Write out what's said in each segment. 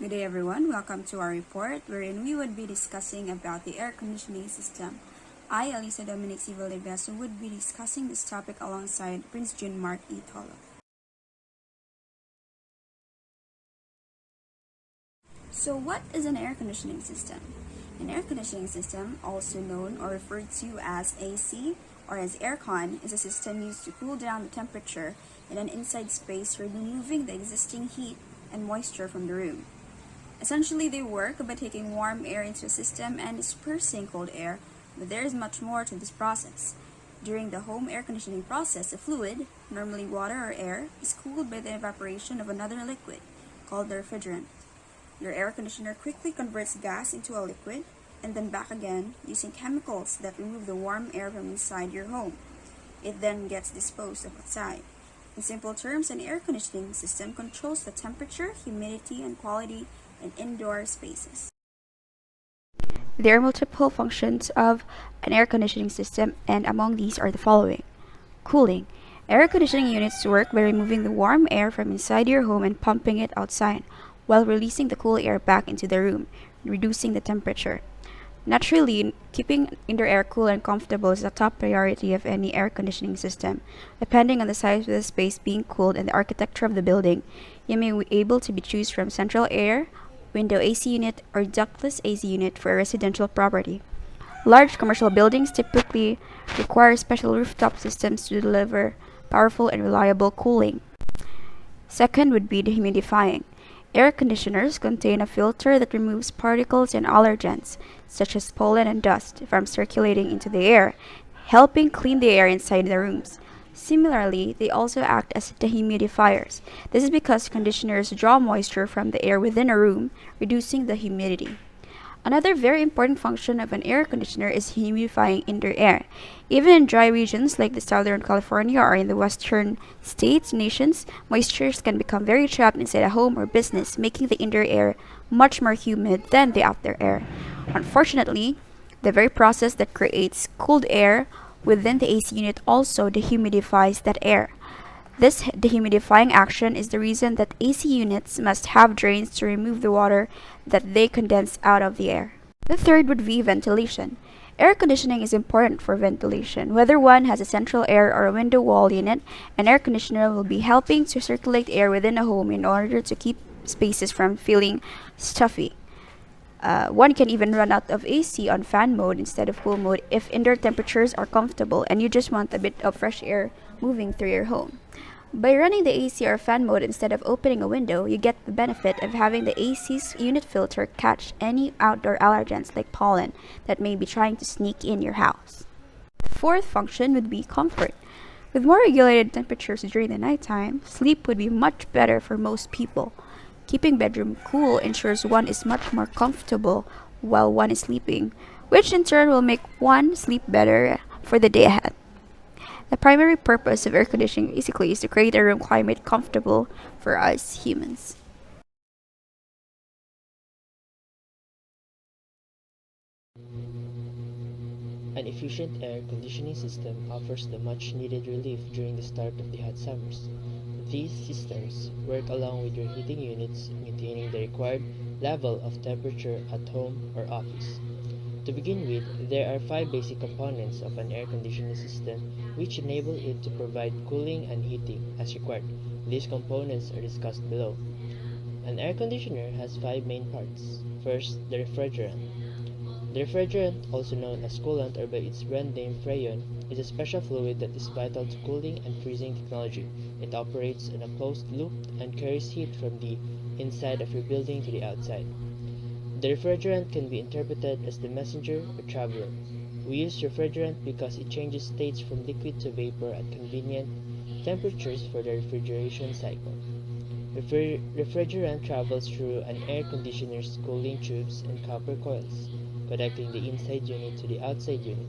Good day everyone, welcome to our report wherein we would be discussing about the air conditioning system. I, Alyssa, Dominique, Valdevieso would be discussing this topic alongside Prince Mhark Tolo. So what is an air conditioning system? An air conditioning system, also known or referred to as AC or as aircon, is a system used to cool down the temperature in an inside space, removing the existing heat and moisture from the room. Essentially, they work by taking warm air into a system and dispersing cold air, but there is much more to this process. During the home air conditioning process, a fluid, normally water or air, is cooled by the evaporation of another liquid, called the refrigerant. Your air conditioner quickly converts gas into a liquid, and then back again, using chemicals that remove the warm air from inside your home. It then gets disposed of outside. In simple terms, an air conditioning system controls the temperature, humidity, and quality in indoor spaces. There are multiple functions of an air conditioning system, and among these are the following. Cooling. Air conditioning units work by removing the warm air from inside your home and pumping it outside, while releasing the cool air back into the room, reducing the temperature. Naturally, keeping indoor air cool and comfortable is a top priority of any air conditioning system. Depending on the size of the space being cooled and the architecture of the building, you may be able to choose from central air, window AC unit, or ductless AC unit for a residential property. Large commercial buildings typically require special rooftop systems to deliver powerful and reliable cooling. Second would be dehumidifying. Air conditioners contain a filter that removes particles and allergens, such as pollen and dust, from circulating into the air, helping clean the air inside the rooms. Similarly, they also act as dehumidifiers. This is because conditioners draw moisture from the air within a room, reducing the humidity. Another very important function of an air conditioner is humidifying indoor air. Even in dry regions like the Southern California or in the western states, nations, moistures can become very trapped inside a home or business, making the indoor air much more humid than the outdoor air. Unfortunately, the very process that creates cooled air within the AC unit also dehumidifies that air. This dehumidifying action is the reason that AC units must have drains to remove the water that they condense out of the air. The third would be ventilation. Air conditioning is important for ventilation. Whether one has a central air or a window wall unit, an air conditioner will be helping to circulate air within a home in order to keep spaces from feeling stuffy. One can even run out of AC on fan mode instead of cool mode if indoor temperatures are comfortable and you just want a bit of fresh air moving through your home. By running the AC or fan mode instead of opening a window, you get the benefit of having the AC's unit filter catch any outdoor allergens like pollen that may be trying to sneak in your house. Fourth function would be comfort. With more regulated temperatures during the nighttime, sleep would be much better for most people. Keeping bedroom cool ensures one is much more comfortable while one is sleeping, which in turn will make one sleep better for the day ahead. The primary purpose of air conditioning basically is to create a room climate comfortable for us humans. An efficient air conditioning system offers the much needed relief during the start of the hot summers. These systems work along with your heating units, maintaining the required level of temperature at home or office. To begin with, there are 5 basic components of an air conditioning system which enable it to provide cooling and heating as required. These components are discussed below. An air conditioner has 5 main parts. First, the refrigerant. The refrigerant, also known as coolant or by its brand name Freon, is a special fluid that is vital to cooling and freezing technology. It operates in a closed loop and carries heat from the inside of your building to the outside. The refrigerant can be interpreted as the messenger or traveler. We use refrigerant because it changes states from liquid to vapor at convenient temperatures for the refrigeration cycle. Refrigerant travels through an air conditioner's cooling tubes and copper coils, connecting the inside unit to the outside unit.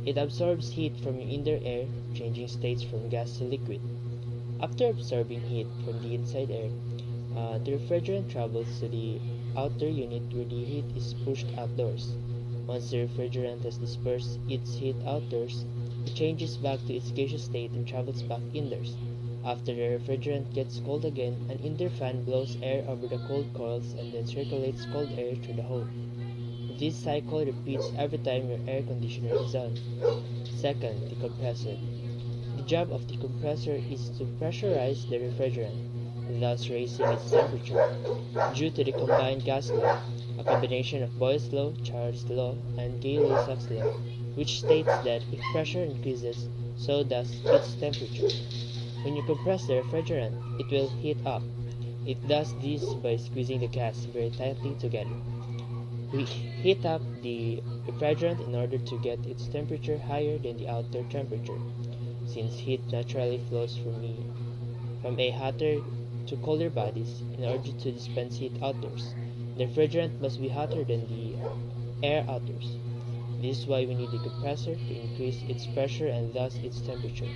It absorbs heat from your indoor air, changing states from gas to liquid. After absorbing heat from the inside air, the refrigerant travels to the outer unit where the heat is pushed outdoors. Once the refrigerant has dispersed its heat outdoors, it changes back to its gaseous state and travels back indoors. After the refrigerant gets cold again, an indoor fan blows air over the cold coils and then circulates cold air through the home. This cycle repeats every time your air conditioner is on. Second, the compressor. The job of the compressor is to pressurize the refrigerant, thus raising its temperature. Due to the combined gas law, a combination of Boyle's law, Charles' law, and Gay-Lussac's law, which states that if pressure increases, so does its temperature. When you compress the refrigerant, it will heat up. It does this by squeezing the gas very tightly together. We heat up the refrigerant in order to get its temperature higher than the outer temperature. Since heat naturally flows from a hotter to colder bodies, in order to dispense heat outdoors, the refrigerant must be hotter than the air outdoors. This is why we need the compressor to increase its pressure and thus its temperature.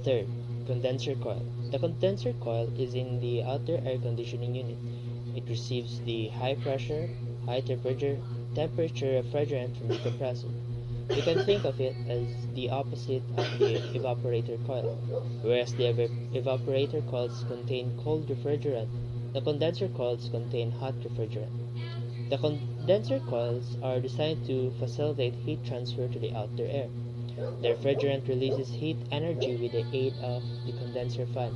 Third, condenser coil. The condenser coil is in the outer air conditioning unit. It receives the high pressure, high temperature refrigerant from the compressor. You can think of it as the opposite of the evaporator coil. Whereas the evaporator coils contain cold refrigerant, the condenser coils contain hot refrigerant. The condenser coils are designed to facilitate heat transfer to the outer air. The refrigerant releases heat energy with the aid of the condenser fan,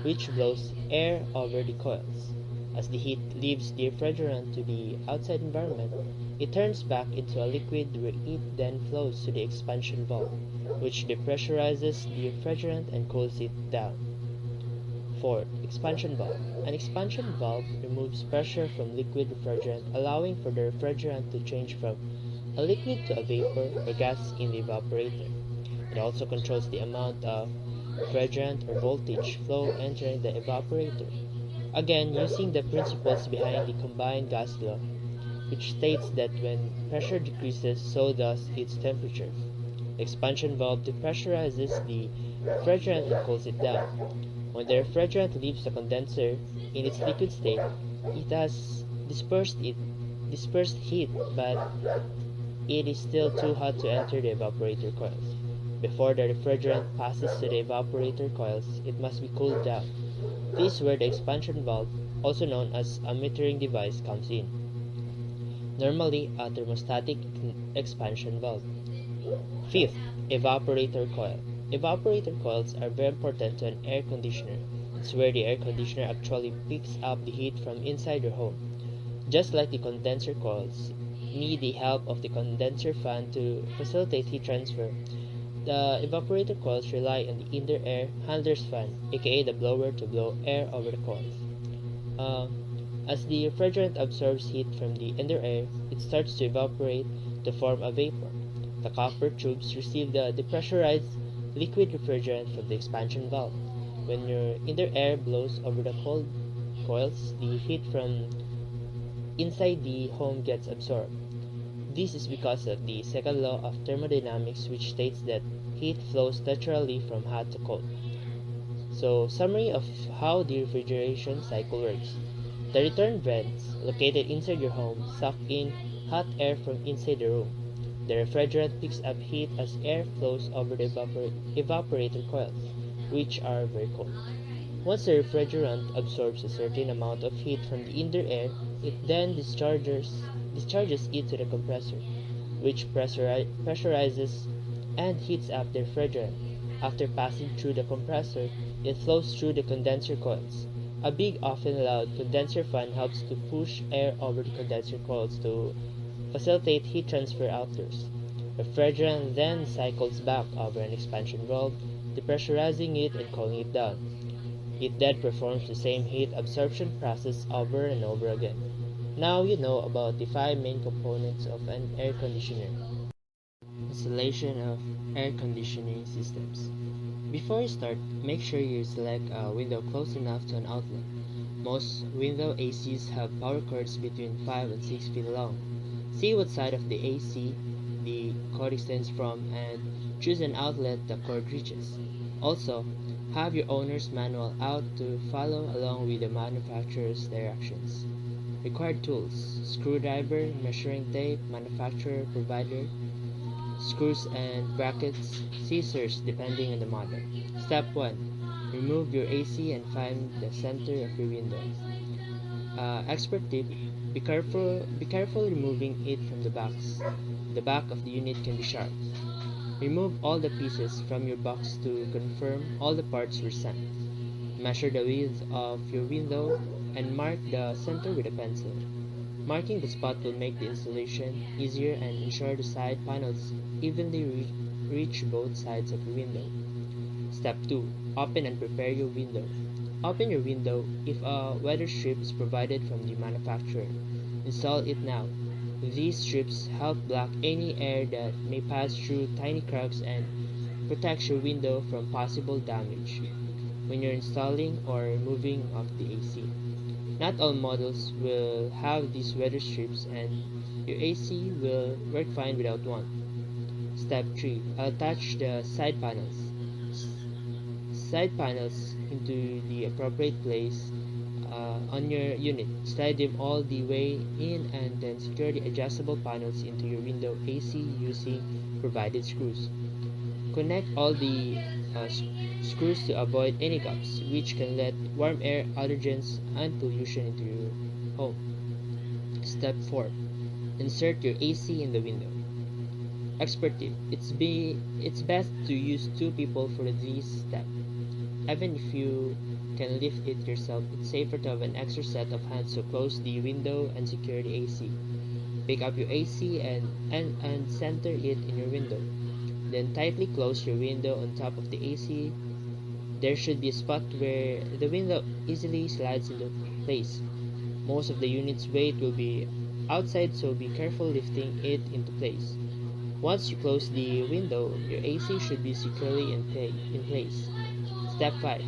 which blows air over the coils. As the heat leaves the refrigerant to the outside environment, it turns back into a liquid where it then flows to the expansion valve, which depressurizes the refrigerant and cools it down. Fourth, expansion valve. An expansion valve removes pressure from liquid refrigerant, allowing for the refrigerant to change from a liquid to a vapor or gas in the evaporator. It also controls the amount of refrigerant or voltage flow entering the evaporator. Again, using the principles behind the combined gas law, which states that when pressure decreases, so does its temperature. The expansion valve depressurizes the refrigerant and cools it down. When the refrigerant leaves the condenser in its liquid state, it has dispersed heat, but it is still too hot to enter the evaporator coils. Before the refrigerant passes to the evaporator coils, it must be cooled down. This is where the expansion valve, also known as a metering device, comes in. Normally a thermostatic expansion valve. Fifth, evaporator coil. Evaporator coils are very important to an air conditioner. It's where the air conditioner actually picks up the heat from inside your home. Just like the condenser coils need the help of the condenser fan to facilitate heat transfer, the evaporator coils rely on the indoor air handler's fan, aka the blower, to blow air over the coils. As the refrigerant absorbs heat from the indoor air, it starts to evaporate to form a vapor. The copper tubes receive the depressurized liquid refrigerant from the expansion valve. When your indoor air blows over the cold coils, the heat from inside the home gets absorbed. This is because of the second law of thermodynamics, which states that heat flows naturally from hot to cold. So, summary of how the refrigeration cycle works. The return vents, located inside your home, suck in hot air from inside the room. The refrigerant picks up heat as air flows over the evaporator coils, which are very cold. Once the refrigerant absorbs a certain amount of heat from the indoor air, it then discharges it to the compressor, which pressurizes and heats up the refrigerant. After passing through the compressor, it flows through the condenser coils. A big, often loud condenser fan helps to push air over the condenser coils to facilitate heat transfer outdoors. Refrigerant then cycles back over an expansion valve, depressurizing it and cooling it down. It then performs the same heat absorption process over and over again. Now you know about the 5 main components of an air conditioner. Installation of air conditioning systems. Before you start, make sure you select a window close enough to an outlet. Most window ACs have power cords between 5 and 6 feet long. See what side of the AC the cord extends from and choose an outlet the cord reaches. Also, have your owner's manual out to follow along with the manufacturer's directions. Required tools: screwdriver, measuring tape, manufacturer provider, screws and brackets, scissors depending on the model. Step 1. Remove your AC and find the center of your window. Expert tip: be careful removing it from the box. The back of the unit can be sharp. Remove all the pieces from your box to confirm all the parts were sent. Measure the width of your window and mark the center with a pencil. Marking the spot will make the installation easier and ensure the side panels evenly reach both sides of your window. Step 2. Open and prepare your window. Open your window if a weather strip is provided from the manufacturer. Install it now. These strips help block any air that may pass through tiny cracks and protects your window from possible damage when you're installing or moving off the AC. Not all models will have these weather strips and your AC will work fine without one. Step 3. Attach the side panels. Side panels into the appropriate place on your unit. Slide them all the way in and then secure the adjustable panels into your window AC using provided screws. Connect all the screws to avoid any gaps, which can let warm air, allergens, and pollution into your home. Step 4. Insert your AC in the window. Expert tip: it's best to use two people for this step. Even if you can lift it yourself, it's safer to have an extra set of hands to close the window and secure the AC. Pick up your AC and center it in your window. Then tightly close your window on top of the AC. There should be a spot where the window easily slides into place. Most of the unit's weight will be outside, so be careful lifting it into place. Once you close the window, your AC should be securely in place. Step 5.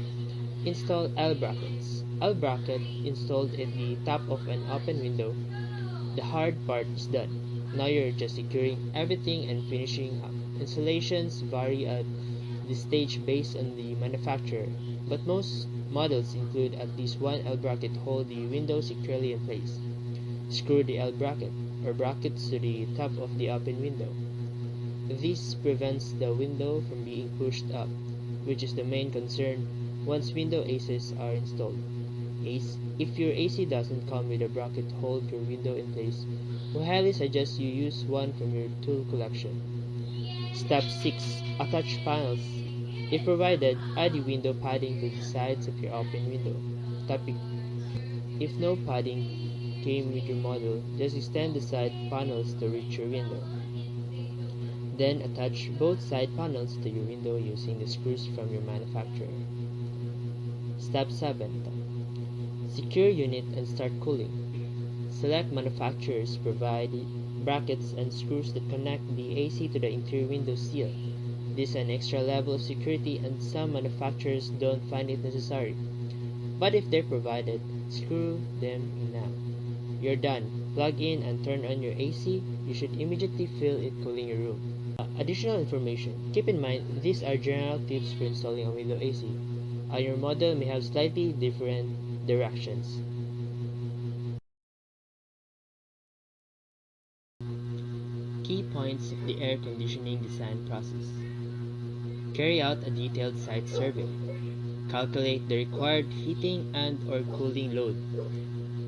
Install L brackets. L bracket installed at the top of an open window. The hard part is done. Now you're just securing everything and finishing up. Installations vary at this stage based on the manufacturer, but most models include at least one L bracket to hold the window securely in place. Screw the L bracket or brackets to the top of the open window. This prevents the window from being pushed up, which is the main concern once window ACs are installed. If your AC doesn't come with a bracket to hold your window in place, we highly suggest you use one from your tool collection. Step 6. Attach panels. If provided, add the window padding to the sides of your open window. Topic: if no padding came with your model, just extend the side panels to reach your window. Then attach both side panels to your window using the screws from your manufacturer. Step 7. Secure unit and start cooling. Select manufacturers provide brackets and screws that connect the AC to the interior window seal. This is an extra level of security and some manufacturers don't find it necessary. But if they're provided, screw them in now. You're done. Plug in and turn on your AC. You should immediately feel it cooling your room. Additional information. Keep in mind, these are general tips for installing a window AC. Your model may have slightly different directions. Key points of the air conditioning design process. Carry out a detailed site survey. Calculate the required heating and or cooling load.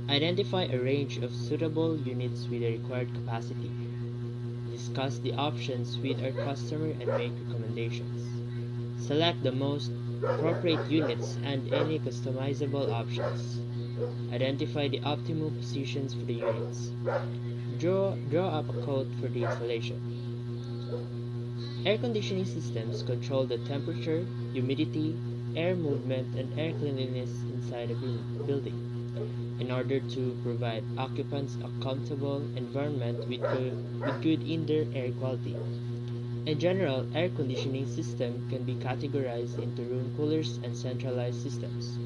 Identify a range of suitable units with the required capacity. Discuss the options with our customer and make recommendations. Select the most appropriate units and any customizable options. Identify the optimal positions for the units. Draw up a code for the installation. Air conditioning systems control the temperature, humidity, air movement, and air cleanliness inside a building in order to provide occupants a comfortable environment with good indoor air quality. In general, air conditioning system can be categorized into room coolers and centralized systems.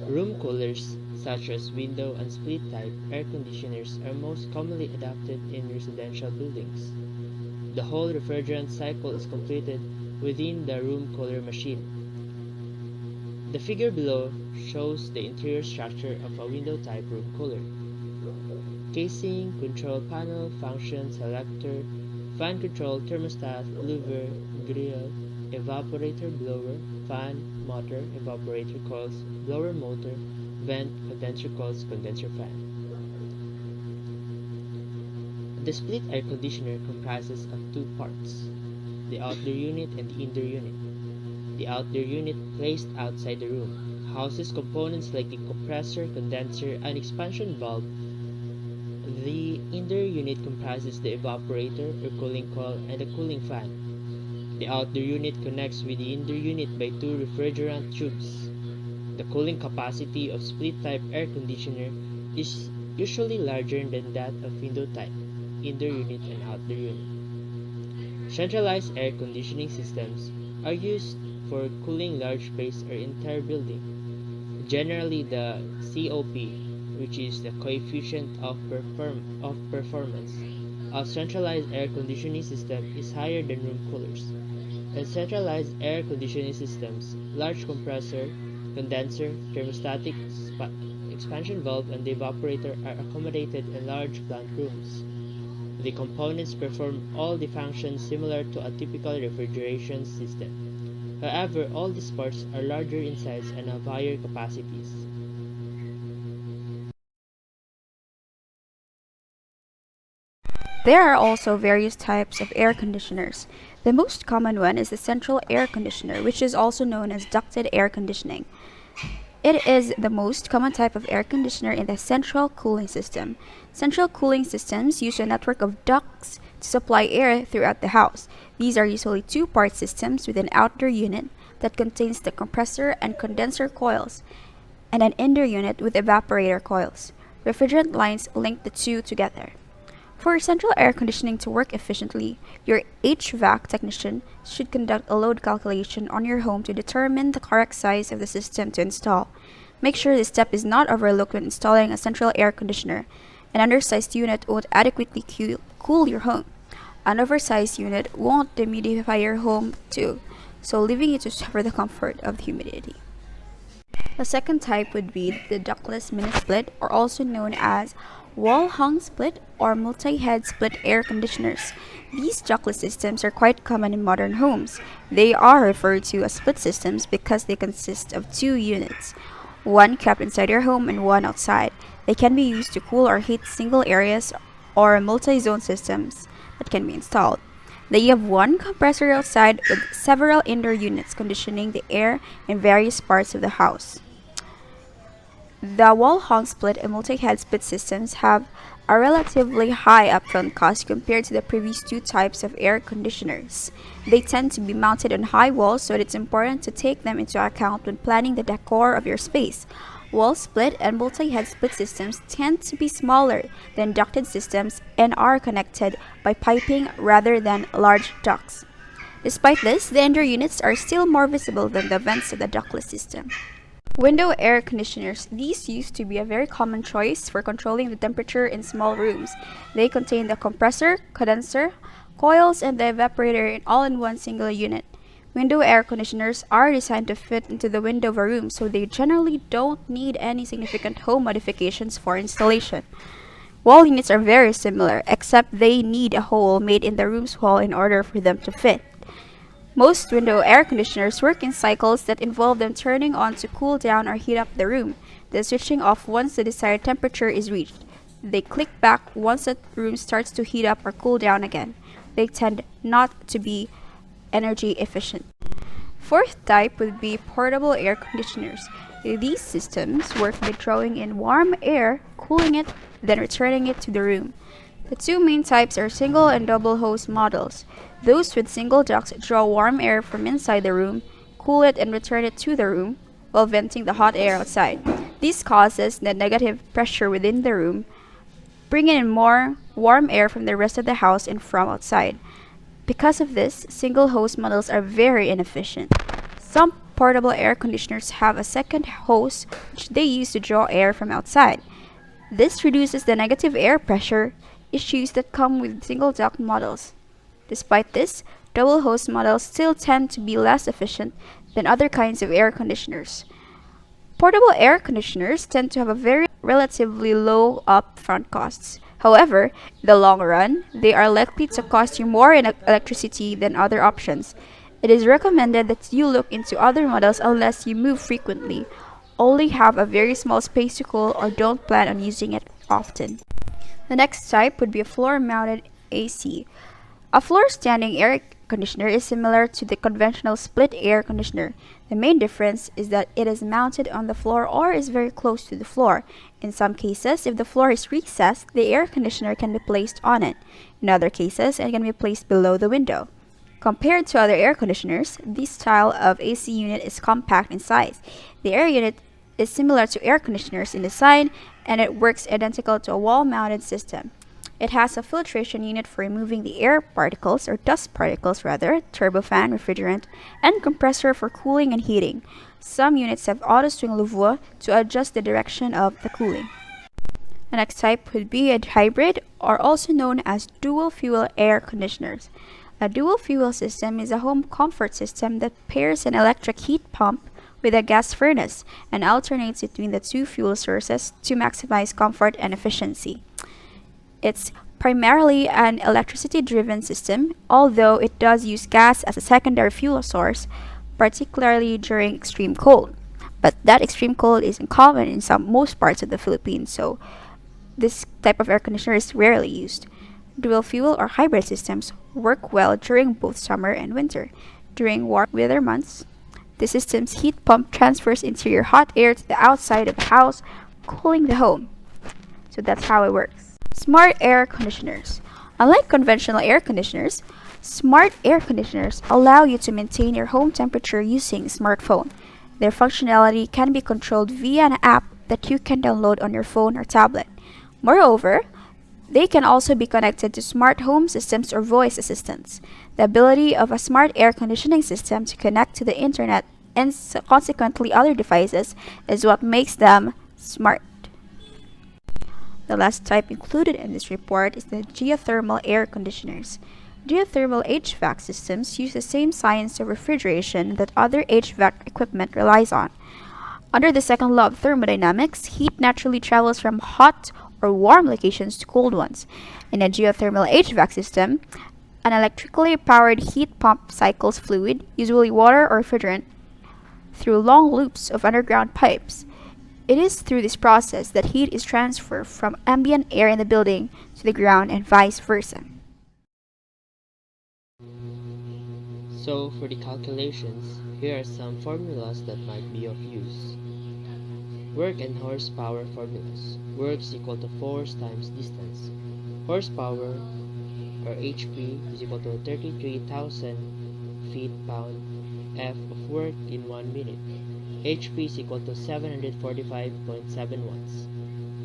Room coolers, such as window and split type air conditioners, are most commonly adopted in residential buildings. The whole refrigerant cycle is completed within the room cooler machine. The figure below shows the interior structure of a window type room cooler. Casing, control panel, function, selector, fan control, thermostat, louver, grill, evaporator, blower, fan, motor, evaporator coils, blower motor, vent, condenser coils, condenser fan. The split air conditioner comprises of two parts, the outdoor unit and the indoor unit. The outdoor unit, placed outside the room, houses components like the compressor, condenser, and expansion valve. The indoor unit comprises the evaporator or cooling coil and the cooling fan. The outdoor unit connects with the indoor unit by two refrigerant tubes. The cooling capacity of split-type air conditioner is usually larger than that of window-type, indoor unit and outdoor unit. Centralized air conditioning systems are used for cooling large space or entire building. Generally, the COP, which is the coefficient of performance of centralized air conditioning system, is higher than room coolers. In centralized air conditioning systems, large compressor, condenser, thermostatic expansion valve, and the evaporator are accommodated in large plant rooms. The components perform all the functions similar to a typical refrigeration system. However, all these parts are larger in size and have higher capacities. There are also various types of air conditioners. The most common one is the central air conditioner, which is also known as ducted air conditioning. It is the most common type of air conditioner in the central cooling system. Central cooling systems use a network of ducts to supply air throughout the house. These are usually two-part systems with an outdoor unit that contains the compressor and condenser coils, and an indoor unit with evaporator coils. Refrigerant lines link the two together. For central air conditioning to work efficiently, your HVAC technician should conduct a load calculation on your home to determine the correct size of the system to install. Make sure this step is not overlooked when installing a central air conditioner. An undersized unit won't adequately cool your home. An oversized unit won't humidify your home too, so leaving you to suffer the comfort of the humidity. The second type would be the ductless mini-split, or also known as wall-hung split or multi-head split air conditioners. These ductless systems are quite common in modern homes. They are referred to as split systems because they consist of two units, one kept inside your home and one outside. They can be used to cool or heat single areas or multi-zone systems that can be installed. They have one compressor outside with several indoor units conditioning the air in various parts of the house. The wall-hung split and multi-head split systems have a relatively high upfront cost compared to the previous two types of air conditioners. They tend to be mounted on high walls, so it's important to take them into account when planning the decor of your space. Wall split and multi-head split systems tend to be smaller than ducted systems and are connected by piping rather than large ducts. Despite this, the indoor units are still more visible than the vents of the ductless system. Window air conditioners. These used to be a very common choice for controlling the temperature in small rooms. They contain the compressor, condenser, coils, and the evaporator all in one single unit. Window air conditioners are designed to fit into the window of a room, so they generally don't need any significant home modifications for installation. Wall units are very similar, except they need a hole made in the room's wall in order for them to fit. Most window air conditioners work in cycles that involve them turning on to cool down or heat up the room, then switching off once the desired temperature is reached. They click back once the room starts to heat up or cool down again. They tend not to be energy efficient. Fourth type would be portable air conditioners. These systems work by drawing in warm air, cooling it, then returning it to the room. The two main types are single and double hose models. Those with single ducts draw warm air from inside the room, cool it, and return it to the room while venting the hot air outside. This causes the negative pressure within the room, bringing in more warm air from the rest of the house and from outside. Because of this, single hose models are very inefficient. Some portable air conditioners have a second hose which they use to draw air from outside. This reduces the negative air pressure issues that come with single duct models. Despite this, double hose models still tend to be less efficient than other kinds of air conditioners. Portable air conditioners tend to have a very relatively low upfront costs. However, in the long run, they are likely to cost you more in electricity than other options. It is recommended that you look into other models unless you move frequently, only have a very small space to cool, or don't plan on using it often. The next type would be a floor-mounted AC. A floor-standing air conditioner is similar to the conventional split air conditioner. The main difference is that it is mounted on the floor or is very close to the floor. In some cases, if the floor is recessed, the air conditioner can be placed on it. In other cases, it can be placed below the window. Compared to other air conditioners, this style of AC unit is compact in size. The air unit is similar to air conditioners in design, and it works identical to a wall-mounted system. It has a filtration unit for removing the air particles, or dust particles rather, turbofan, refrigerant, and compressor for cooling and heating. Some units have auto swing louver to adjust the direction of the cooling. The next type would be a hybrid, or also known as dual fuel air conditioners. A dual fuel system is a home comfort system that pairs an electric heat pump with a gas furnace and alternates between the two fuel sources to maximize comfort and efficiency. It's primarily an electricity-driven system, although it does use gas as a secondary fuel source, particularly during extreme cold. But that extreme cold isn't common in most parts of the Philippines, so this type of air conditioner is rarely used. Dual fuel or hybrid systems work well during both summer and winter. During warm weather months, the system's heat pump transfers interior hot air to the outside of the house, cooling the home. So that's how it works. Smart air conditioners. Unlike conventional air conditioners, smart air conditioners allow you to maintain your home temperature using a smartphone. Their functionality can be controlled via an app that you can download on your phone or tablet. Moreover, they can also be connected to smart home systems or voice assistants. The ability of a smart air conditioning system to connect to the internet and consequently other devices is what makes them smart. The last type included in this report is the geothermal air conditioners. Geothermal HVAC systems use the same science of refrigeration that other HVAC equipment relies on. Under the second law of thermodynamics, heat naturally travels from hot or warm locations to cold ones. In a geothermal HVAC system, an electrically powered heat pump cycles fluid, usually water or refrigerant, through long loops of underground pipes. It is through this process that heat is transferred from ambient air in the building to the ground and vice versa. So, for the calculations, here are some formulas that might be of use. Work and horsepower formulas. Work is equal to force times distance. Horsepower, or HP, is equal to 33,000 feet-pound F of work in 1 minute. HP is equal to 745.7 watts.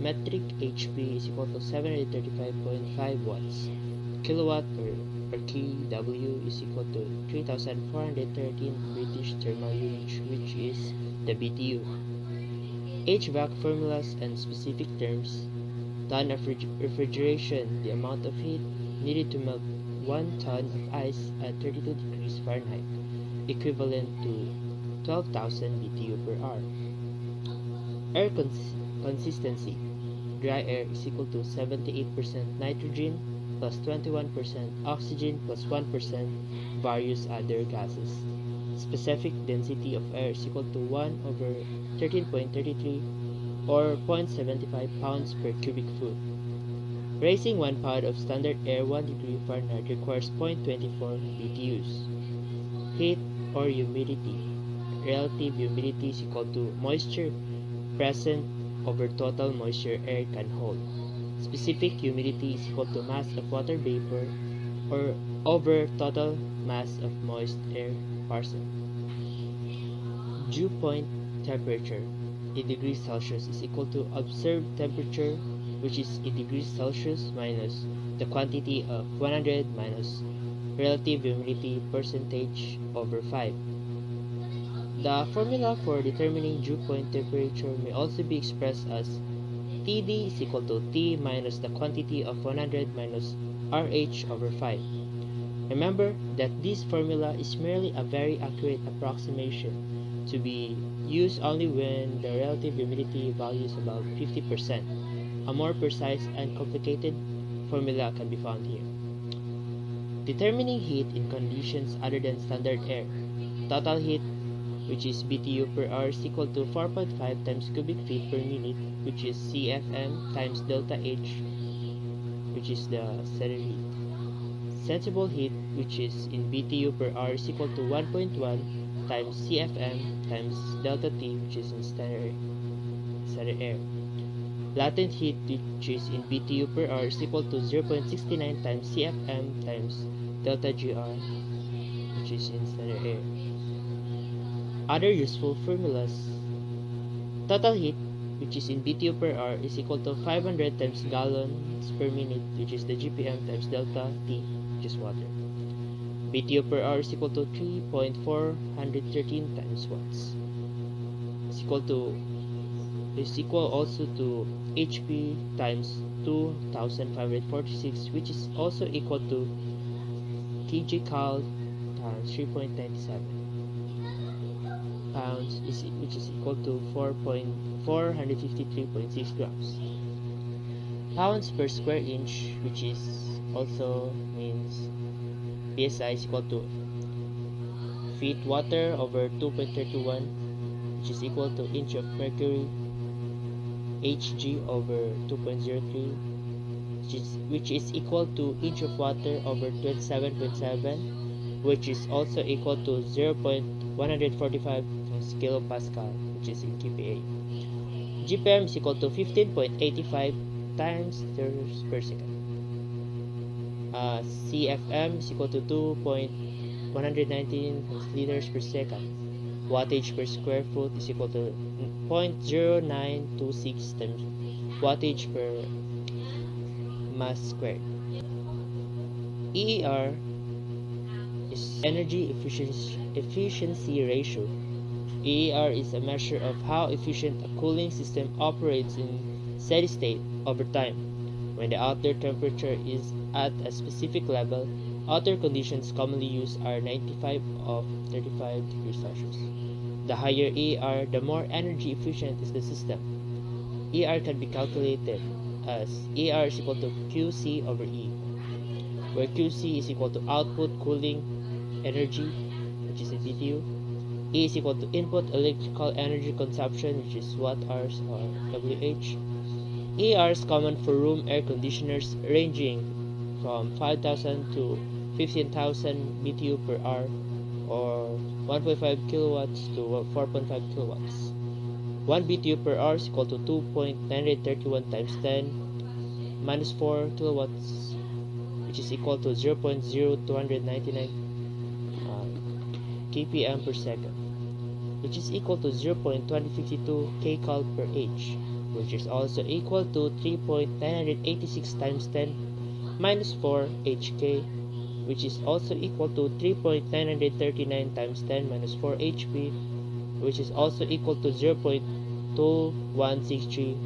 Metric HP is equal to 735.5 watts. Kilowatt or kW is equal to 3,413 British thermal units, which is the BTU. HVAC formulas and specific terms. Ton of refrigeration, the amount of heat needed to melt 1 ton of ice at 32 degrees Fahrenheit, equivalent to 12,000 BTU per hour. Air consistency. Dry air is equal to 78% nitrogen plus 21% oxygen plus 1% various other gases. Specific density of air is equal to 1 over 13.33 or 0.75 pounds per cubic foot. Raising 1 pound of standard air 1 degree Fahrenheit requires 0.24 BTUs. Heat or humidity. Relative humidity is equal to moisture present over total moisture air can hold. Specific humidity is equal to mass of water vapor or over total mass of moist air parcel. Dew point temperature in degrees Celsius is equal to observed temperature, which is in degrees Celsius minus the quantity of 100 minus relative humidity percentage over 5. The formula for determining dew point temperature may also be expressed as Td is equal to T minus the quantity of 100 minus RH over 5. Remember that this formula is merely a very accurate approximation to be used only when the relative humidity value is about 50%. A more precise and complicated formula can be found here. Determining heat in conditions other than standard air. Total heat, which is BTU per hour, is equal to 4.5 times cubic feet per minute, which is CFM times delta H, which is the stellar heat. Sensible heat, which is in BTU per hour, is equal to 1.1 times CFM times delta T, which is in standard air. Latent heat, which is in BTU per hour, is equal to 0.69 times CFM times delta GR, which is in standard air. Other useful formulas. Total heat, which is in BTU per hour, is equal to 500 times gallons per minute, which is the GPM times delta T, which is water. BTU per hour is equal to 3.413 times watts. Is equal also to HP times 2546, which is also equal to kg cal times 3.97 pounds, which is equal to 453.6 grams. Pounds per square inch, which is also means PSI, is equal to feet water over 2.31, which is equal to inch of mercury, Hg over 2.03, which is equal to inch of water over 27.7, which is also equal to 0.145 kilopascal, which is in kPa. GPM is equal to 15.85 times liters per second. CFM is equal to 2.119 liters per second. Wattage per square foot is equal to 0.0926 times wattage per mass squared. EER is energy efficiency ratio. EER is a measure of how efficient a cooling system operates in steady state over time. When the outer temperature is at a specific level, outer conditions commonly used are 95 of 35 degrees Celsius. The higher EER, the more energy efficient is the system. ER can be calculated as ER is equal to QC over E, where QC is equal to output cooling energy, which is in BTU. E is equal to input electrical energy consumption, which is watt-hours or WH. ER is common for room air conditioners ranging from 5,000 to 15,000 BTU per hour, or 1.5 kilowatts to 4.5 kilowatts. 1 BTU per hour is equal to 2.931 times 10 minus 4 kilowatts, which is equal to 0.0299 kpm per second, which is equal to 0.2052 kcal per H, which is also equal to 3.986 times 10 minus 4 HK, which is also equal to 3.939 times 10 minus 4 HP, which is also equal to 0.2163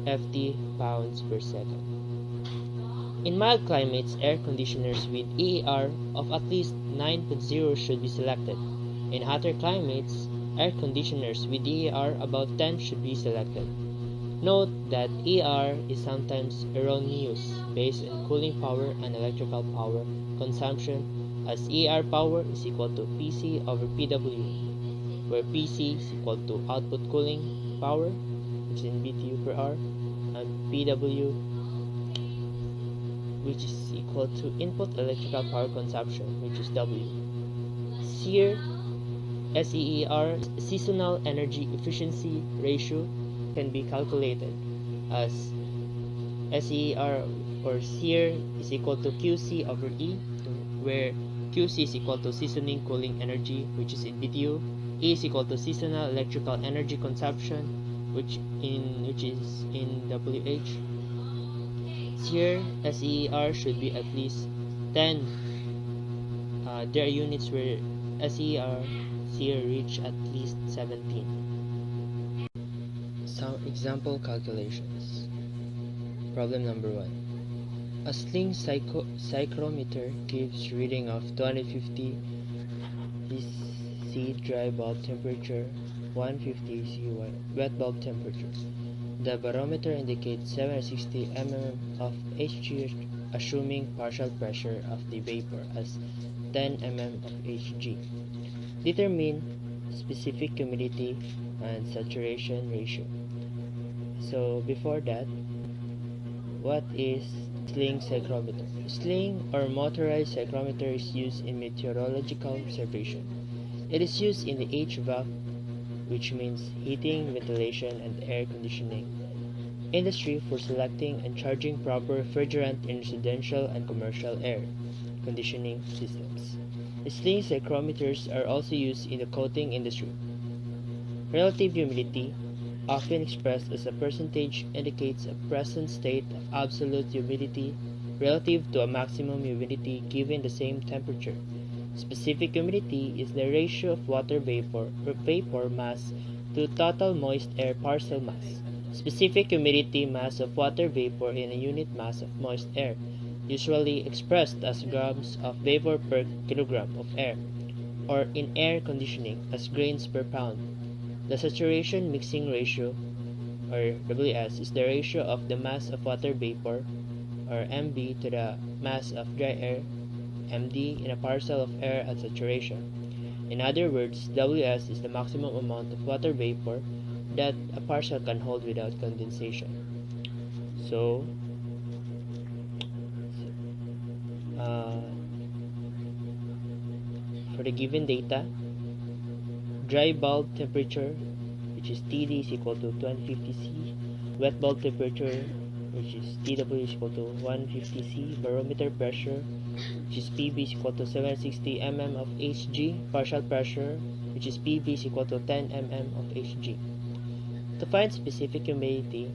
FT pounds per second. In mild climates, air conditioners with EER of at least 9.0 should be selected. In hotter climates, air conditioners with EER above 10 should be selected. Note that ER is sometimes erroneous based on cooling power and electrical power consumption, as ER power is equal to PC over PW, where PC is equal to output cooling power, which is in BTU per hour, and PW, which is equal to input electrical power consumption, which is W. SEER, SEER, seasonal energy efficiency ratio, can be calculated as SEER or SEER is equal to QC over E, where QC is equal to seasoning cooling energy, which is in BTU. E is equal to seasonal electrical energy consumption, which is in WH. SEER, SEER should be at least 10. There are units where SEER reach at least 17. Some example calculations. Problem number 1. A sling psychrometer gives reading of 250 C dry bulb temperature, 150 C wet bulb temperature. The barometer indicates 760 mm of Hg, assuming partial pressure of the vapor as 10 mm of Hg. Determine specific humidity and saturation ratio. So before that, what is sling psychrometer? Sling or motorized psychrometer is used in meteorological observation. It is used in the HVAC, which means heating, ventilation, and air conditioning industry for selecting and charging proper refrigerant in residential and commercial air conditioning systems. Sling psychrometers are also used in the coating industry. Relative humidity, often expressed as a percentage, indicates a present state of absolute humidity relative to a maximum humidity given the same temperature. Specific humidity is the ratio of water vapor mass to total moist air parcel mass. Specific humidity mass of water vapor in a unit mass of moist air, usually expressed as grams of vapor per kilogram of air, or in air conditioning as grains per pound. The saturation mixing ratio, or WS, is the ratio of the mass of water vapor, or MV, to the mass of dry air, MD, in a parcel of air at saturation. In other words, WS is the maximum amount of water vapor that a parcel can hold without condensation. So, uh, for the given data, dry bulb temperature, which is TD, is equal to 250 C. Wet bulb temperature, which is TW, is equal to 150 C. Barometer pressure, which is PB, is equal to 760 mm of Hg. Partial pressure, which is PV, is equal to 10 mm of Hg. To find specific humidity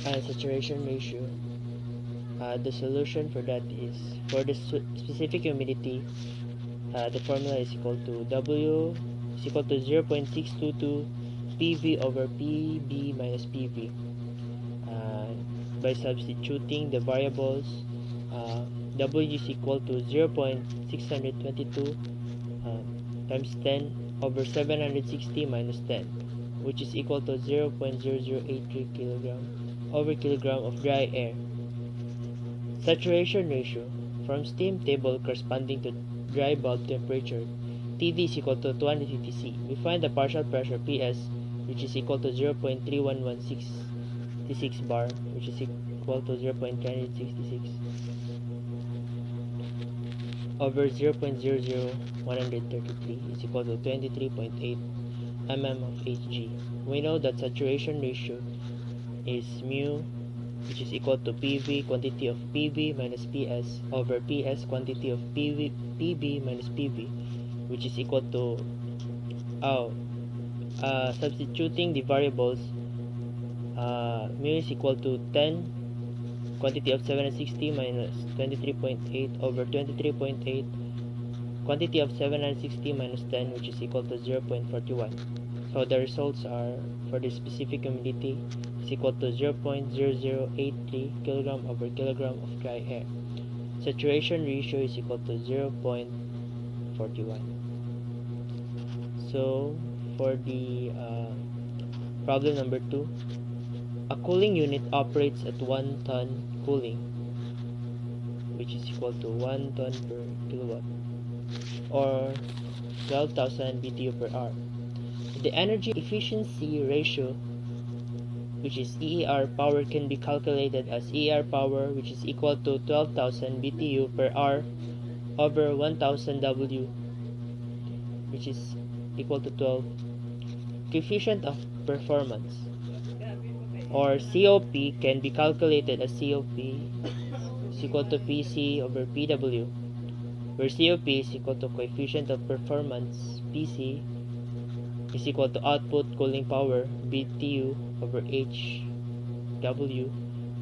and saturation ratio, the solution for that is, for the specific humidity, the formula is equal to W is equal to 0.622 PV over PB minus PV. By substituting the variables, W is equal to 0.622 times 10 over 760 minus 10, which is equal to 0.0083 kilogram over kilogram of dry air. Saturation ratio, from steam table corresponding to dry bulb temperature, TD is equal to 250 C. We find the partial pressure PS, which is equal to 0.31166 bar, which is equal to 0.366 over 0.00133 is equal to 23.8 mm of Hg. We know that saturation ratio is mu, which is equal to PV, quantity of PV minus PS, over PS, quantity of PB minus PV, which is equal to, substituting the variables, mu is equal to 10, quantity of 760 minus 23.8 over 23.8, quantity of 760 minus 10, which is equal to 0.41. So the results are, for the specific humidity, is equal to 0.0083 kilogram over kilogram of dry air. Saturation ratio is equal to 0.41. So for the problem number 2, a cooling unit operates at 1 ton cooling, which is equal to 1 ton per kilowatt, or 12,000 BTU per hour. The energy efficiency ratio, which is EER power, can be calculated as EER power, which is equal to 12,000 BTU per hour over 1,000 W, which is equal to 12. Coefficient of performance, or COP, can be calculated as COP is equal to PC over PW, where COP is equal to coefficient of performance, PC is equal to output cooling power, BTU over HW,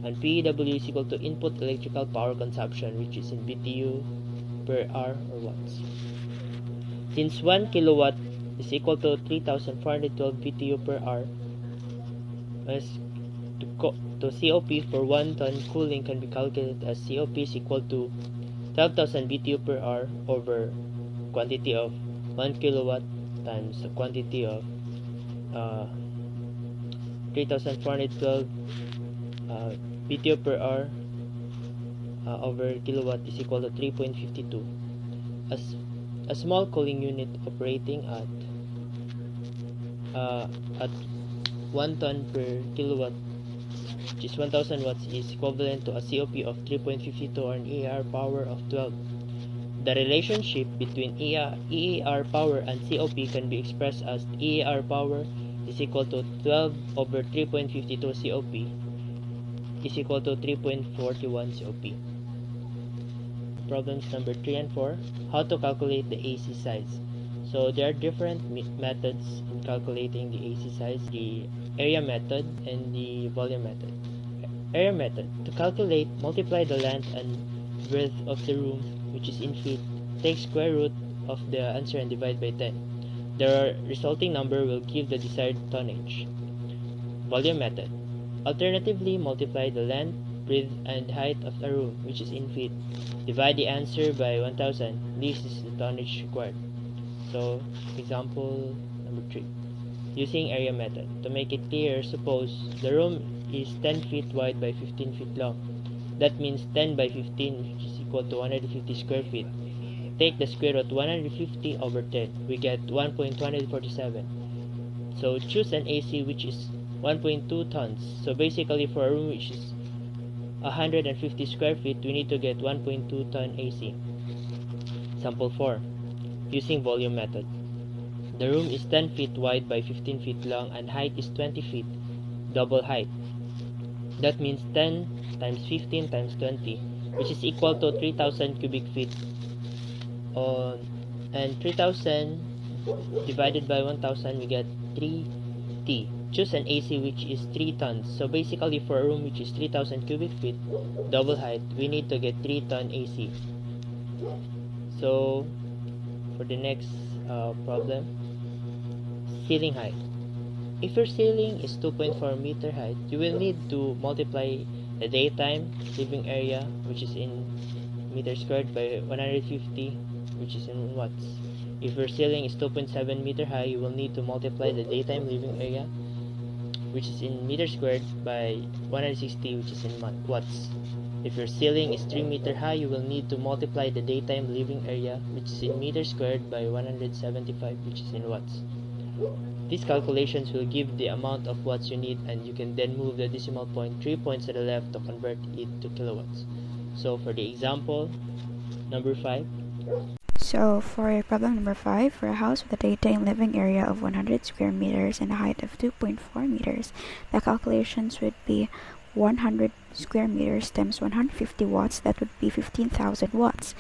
and PW is equal to input electrical power consumption, which is in BTU per hour or watts. Since 1 kilowatt is equal to 3,412 BTU per hour, as to COP for 1 ton cooling can be calculated as COP is equal to 12,000 BTU per hour over quantity of 1 kilowatt times the quantity of 3412 BTU per hour over kilowatt is equal to 3.52. As a small cooling unit operating at 1 ton per kilowatt, which is 1000 watts, is equivalent to a COP of 3.52 or an EAR power of 12. The relationship between EAR power and COP can be expressed as EAR power is equal to 12 over 3.52 COP is equal to 3.41 COP. Problems number 3 and 4. How to calculate the AC size. So there are different methods in calculating the AC size: the area method and the volume method. Area method: to calculate, multiply the length and breadth of the room, which is in feet, take square root of the answer and divide by 10. The resulting number will give the desired tonnage. Volume method: alternatively, multiply the length, breadth, and height of a room, which is in feet, divide the answer by 1000. This is the tonnage required. So, example number 3. Using area method. To make it clear, suppose the room is 10 feet wide by 15 feet long. That means 10 by 15, which is equal to 150 square feet. Take the square root 150 over 10. We get 1.247. So choose an AC which is 1.2 tons. So basically for a room which is 150 square feet, we need to get 1.2 ton AC. Sample 4. Using volume method. The room is 10 feet wide by 15 feet long and height is 20 feet, double height. That means 10 times 15 times 20, which is equal to 3000 cubic feet. And 3000 divided by 1000, we get 3T. Choose an AC which is 3 tons. So basically for a room which is 3000 cubic feet, double height, we need to get 3 ton AC. So for the next problem, ceiling height. If your ceiling is 2.4 meter height, you will need to multiply the daytime living area, which is in meters squared, by 150, which is in watts. If your ceiling is 2.7 meter high, you will need to multiply the daytime living area, which is in meters squared, by 160, which is in watts. If your ceiling is 3 meter high, you will need to multiply the daytime living area, which is in meters squared, by 175, which is in watts. These calculations will give the amount of watts you need, and you can then move the decimal point 3 points to the left to convert it to kilowatts. So for the example number 5. So for problem number 5, for a house with a daytime living area of 100 square meters and a height of 2.4 meters, the calculations would be 100 square meters times 150 watts, that would be 15,000 watts.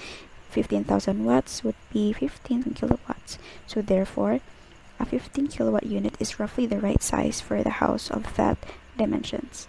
15,000 watts would be 15 kilowatts. So therefore, a 15 kilowatt unit is roughly the right size for the house of that dimensions.